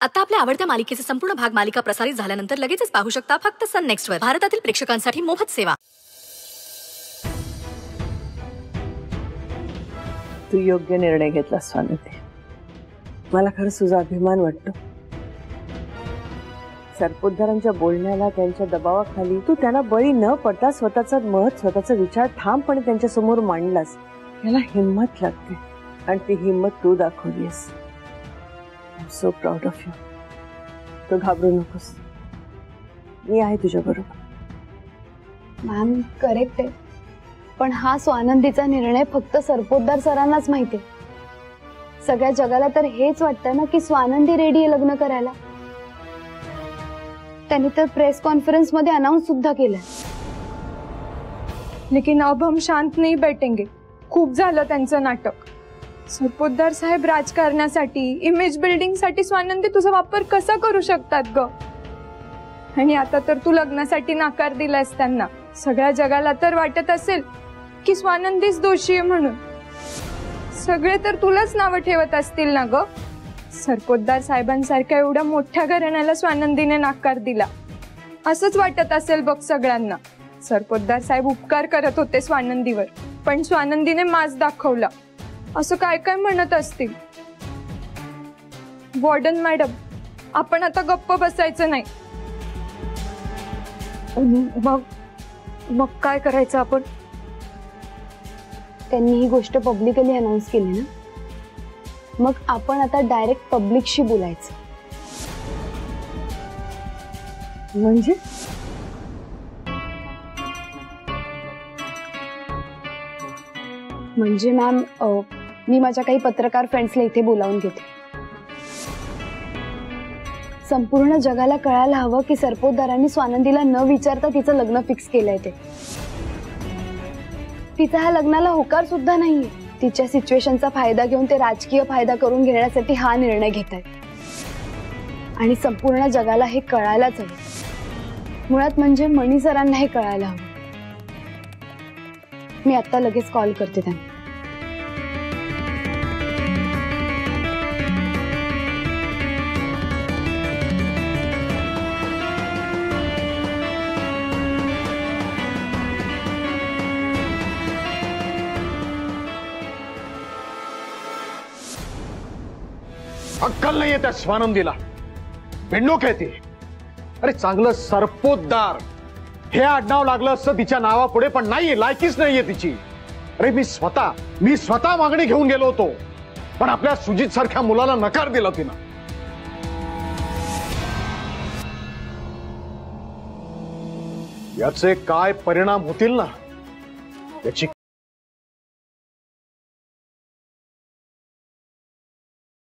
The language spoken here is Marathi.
आता आपल्या आवडत्या मालिकेचे संपूर्ण भाग मालिका प्रसारित झाल्यानंतर लगेचच पाहू शकता फक्त सन नेक्स्ट वर। भारतातील प्रेक्षकांसाठी मोफत सेवा। तू योग्य निर्णय घेतला स्वानंदी। मला खरंच तुझा अभिमान वाटतो। सरपोतदारांच्या बोलण्याला, त्यांच्या दबावाखाली तू त्यांना बळी न पडता स्वतःचा मत, स्वतःचा विचार ठामपणे त्यांच्या समोर मांडलास। याला हिम्मत लागते आणि ती हिम्मत तू दाखवलीस। I am so proud of you. तू घाबरू नकोस, मी आहे तुझ्या बरोबर। मॅम करेक्ट आहे, पण हा स्वानंदीचा निर्णय फक्त सरपोतदार सरांनाच माहिती आहे। सगळ्या जगाला तर हेच वाटतं ना की स्वानंदी रेडी आहे लग्न करायला। त्यांनी तर प्रेस कॉन्फ्रेंस मध्ये अनाउंस सुद्धा केलं। लेकिन अब हम शांत नहीं बैठेंगे। खूप झालं त्यांचं नाटक। सरपोतदार साहेब राजकारणासाठी, इमेज बिल्डिंग साठी स्वानंदी तुझा वापर कसा करू शकतात ग? आणि आता तर तू लग्नासाठी नकार दिलास त्यांना। सगळ्या जगाला तर वाटत असेल की स्वानंदीच दोषी आहे म्हणून। सगळे तर तुलाच नाव ठेवत असतील ना ग? सरपोतदार साहेबांसारख्या एवढ्या मोठ्या घराण्याला स्वानंदीने नकार दिला असंच वाटत असेल बघ सगळ्यांना। सरपोतदार साहेब उपकार करत होते स्वानंदीवर, पण स्वानंदीने माज दाखवला असं काय काय म्हणत असतील। वॉर्डन मॅडम, आपण आता गप्प बसायचं नाही। मग काय करायचं आपण? त्यांनी ही गोष्ट पब्लिकली अनाउंस केली ना, मग आपण आता डायरेक्ट पब्लिकशी बोलायचं। म्हणजे मॅम मी माझ्या काही पत्रकार फ्रेंड्सला इथे बोलावून घेते। संपूर्ण जगाला कळायला हवं की सरपोतदारांनी स्वानंदीला न विचारता तिचं लग्न फिक्स केलंय ते। तिचा ह्या लग्नाला होकार सुद्धा नाहीये। तिच्या सिच्युएशनचा फायदा घेऊन ते राजकीय फायदा करून घेण्यासाठी हा निर्णय घेत आहेत। आणि संपूर्ण जगाला हे कळायलाच हवं। मुळात म्हणजे मणी सरांना हे कळायला हवं। मी आता लगेच कॉल करते त्यांना। अक्कल नाहीये त्या स्वानंदीला, बेंडोक आहे ती। अरे चांगलं सरपोतदार हे आडनाव लागलं असतं तिच्या नावापुढे, पण नाहीये, लायकीच नाहीये तिची। अरे मी स्वतः मागणी घेऊन गेलो होतो, पण आपल्या सुजित सारख्या मुलाला नकार दिला तिनं। याचे काय परिणाम होतील ना, याची